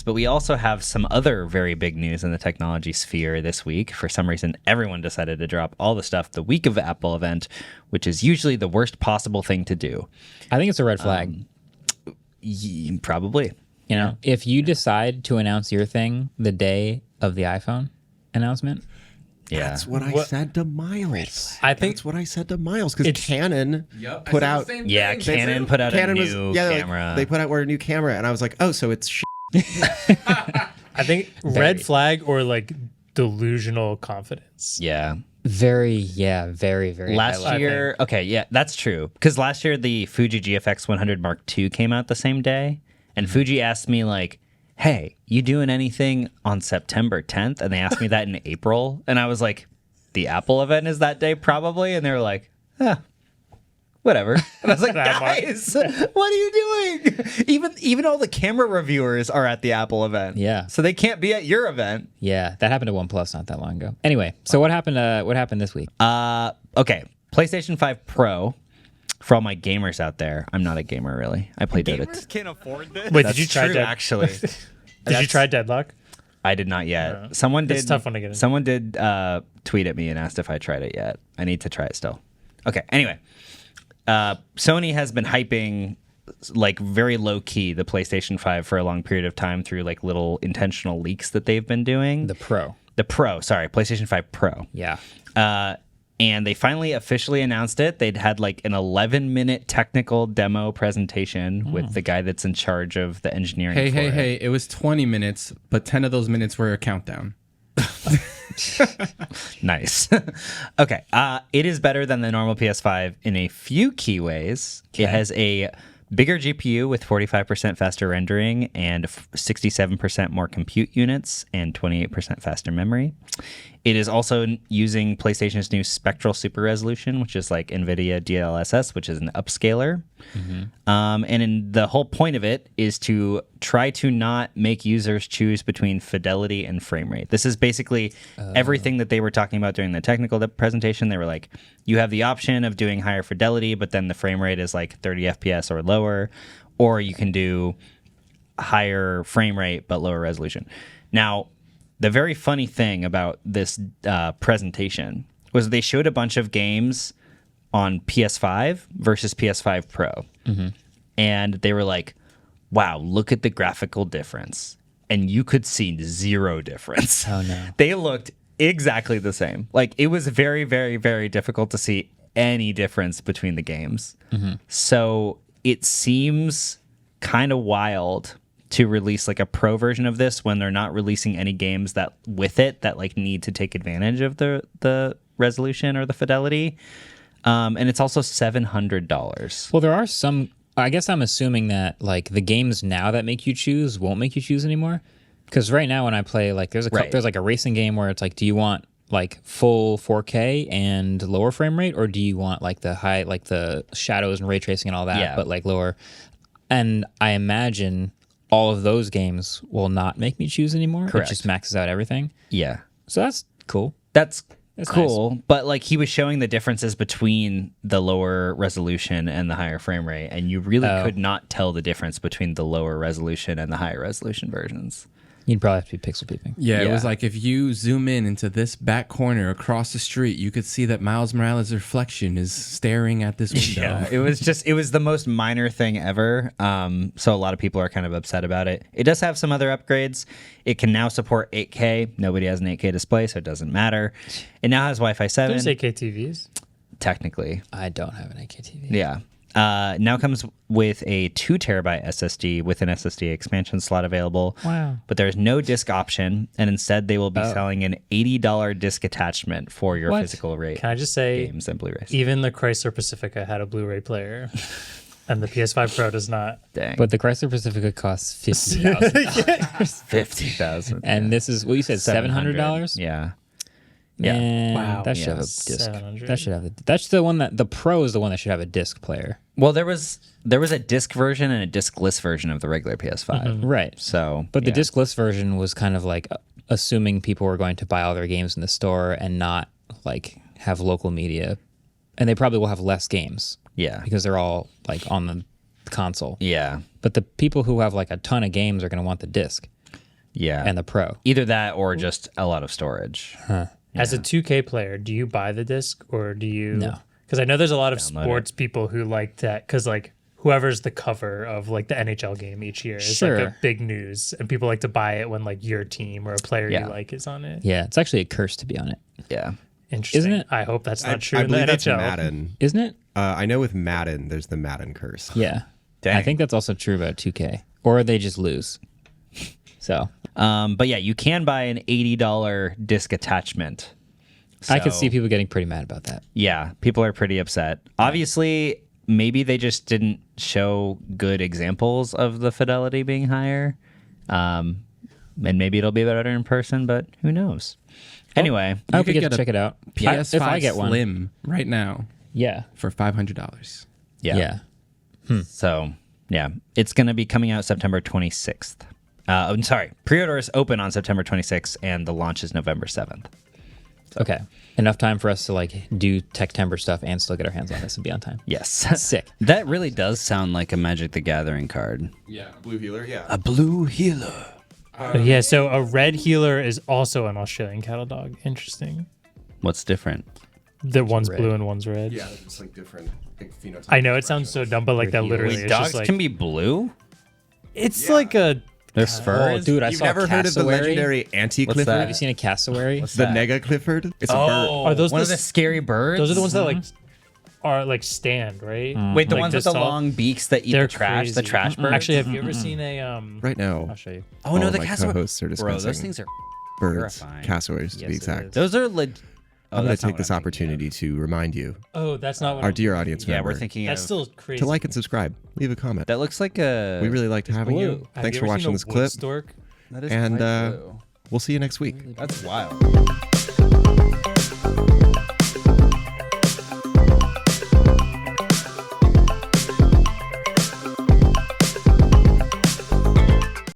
But we also have some other very big news in the technology sphere this week. For some reason, everyone decided to drop all the stuff the week of the Apple event, which is usually the worst possible thing to do. I think it's a red flag. Probably. You know, if you decide to announce your thing the day of the iPhone announcement. Yeah. That's what I said to Miles. I think that's what I said to Miles because Canon put out. Yeah, Canon put out a new camera. They put out a new camera, and I was like, oh, so it's shit. I think red flag or like delusional confidence. Yeah. Very, very. Last year, okay, yeah, that's true. Because last year, the Fuji GFX 100 Mark II came out the same day, and Fuji asked me, like, hey, you doing anything on September 10th? And they asked me that in April, and I was like, the Apple event is that day, probably? And they were like, whatever. And I was like, guys, what are you doing? Even all the camera reviewers are at the Apple event. Yeah. So they can't be at your event. Yeah, that happened to OnePlus not that long ago. Anyway, so what happened this week? Okay, PlayStation 5 Pro. For all my gamers out there, I'm not a gamer really. I play Dota. Gamers can't afford this. Wait, did you try actually? Did you try Deadlock? I did not yet. Someone did. It's a tough one to get into. Someone did tweet at me and asked if I tried it yet. I need to try it still. Okay. Anyway, Sony has been hyping like very low key the PlayStation 5 for a long period of time through like little intentional leaks that they've been doing. The Pro. PlayStation 5 Pro. Yeah. And they finally officially announced it. They'd had like an 11-minute technical demo presentation with the guy that's in charge of the engineering. Hey, it was 20 minutes, but 10 of those minutes were a countdown. Nice. Okay. It is better than the normal PS5 in a few key ways. Okay. It has a bigger GPU with 45% faster rendering and 67% more compute units and 28% faster memory. It is also using PlayStation's new spectral super resolution, which is like NVIDIA DLSS, which is an upscaler. And the whole point of it is to try to not make users choose between fidelity and frame rate. This is basically everything that they were talking about during the technical presentation. They were like, you have the option of doing higher fidelity, but then the frame rate is like 30 FPS or lower, or you can do higher frame rate but lower resolution. Now, the very funny thing about this presentation was they showed a bunch of games on PS5 versus PS5 Pro. And they were like, wow, look at the graphical difference. And you could see zero difference. Oh, no. They looked exactly the same. Like, it was very, very, very difficult to see any difference between the games. So it seems kind of wild to release like a pro version of this when they're not releasing any games that with it that like need to take advantage of the resolution or the fidelity. And it's also $700. Well, there are some. I guess I'm assuming that like the games now that make you choose won't make you choose anymore. Because right now when I play, like there's like a racing game where it's like, do you want like full 4K and lower frame rate, or do you want like the high, like the shadows and ray tracing and all that, but like lower? And I imagine all of those games will not make me choose anymore. Correct. It just maxes out everything. Yeah. So that's cool. That's cool. Nice. But like he was showing the differences between the lower resolution and the higher frame rate, and you really could not tell the difference between the lower resolution and the higher resolution versions. You'd probably have to be pixel peeping. Yeah, it was like if you zoom in into this back corner across the street, you could see that Miles Morales' reflection is staring at this window. Yeah, it was the most minor thing ever. So a lot of people are kind of upset about it. It does have some other upgrades. It can now support 8K. Nobody has an 8K display, so it doesn't matter. It now has Wi-Fi 7. There's 8K TVs. Technically. I don't have an 8K TV. Yeah. Now comes with a 2 terabyte SSD with an SSD expansion slot available. Wow. But there's no disc option, and instead they will be selling an $80 disc attachment for your physical rate. Can I just say, games and Blu-rays. Even the Chrysler Pacifica had a Blu-ray player, and the PS5 Pro does not. Dang. But the Chrysler Pacifica costs $50,000. $50,000. And this is what you said, $700? Yeah. Yeah. Wow. That should have a disc. 700. That should have that's the one that the Pro is the one that should have a disc player. Well, there was a disc version and a discless version of the regular PS5. Right. So, But the discless version was kind of like assuming people were going to buy all their games in the store and not like have local media. And they probably will have less games. Yeah. Because they're all like on the console. Yeah. But the people who have like a ton of games are going to want the disc. Yeah. and the Pro. Either that or just a lot of storage. As a 2K player, do you buy the disc or do you? No. Because I know there's a lot of Download sports people who like that. Because like whoever's the cover of like the NHL game each year is like a big news, and people like to buy it when like your team or a player you like is on it. Yeah, it's actually a curse to be on it. Yeah. Interesting. Isn't it? I hope that's not true I in the believe that's NHL. Madden. Isn't it? I know with Madden, there's the Madden curse. Yeah. Dang. I think that's also true about 2K. Or they just lose. So But yeah, you can buy an $80 disc attachment. I could So, see people getting pretty mad about that. Yeah, people are pretty upset. Obviously, maybe they just didn't show good examples of the fidelity being higher. And maybe it'll be better in person, but who knows? Anyway, I hope you could get to get a check it out. PS5 if I get one. Slim right now Yeah. for $500. yeah. So, yeah, it's going to be coming out September 26th. I'm sorry, pre-orders open on September 26th, and the launch is November 7th. Okay. Enough time for us to like do Tech Timber stuff and still get our hands on this and be on time. Yes. Sick. That really does sound like a Magic the Gathering card. Yeah, Blue Healer, yeah. A blue healer. Yeah, so a red healer is also an Australian cattle dog. Interesting. What's different? The one's blue and one's red. Yeah, it's like different phenotypes. I know it sounds so dumb, but like that literally Wait, is dogs just like can be blue? it's like a Their fur Oh, is? dude, I You've saw never heard of the cassowary. legendary Anti-Clifford? that? Have you seen a cassowary? The Nega Clifford? It's a bird. Are those one the of the scary birds? those are the ones that like are like stand, right? Wait, the Like ones with the all- long beaks that eat They're the trash, the crazy. trash birds? Actually, have you ever seen a Right now, I'll show you. Oh, no, all the my cassowary. co-hosts are Bro, discussing those things are birds, terrifying. cassowaries to be Yes, it exact. is. Those are I'm going to take this opportunity to remind you, Oh, that's not what our dear audience Yeah, member, we're thinking That's of still crazy. to like and subscribe. Leave a comment. that looks like a We really liked having blue. you. Have Thanks you for ever watching seen a this clip. wood stork? That is And quite blue. we'll see you next week. That's wild.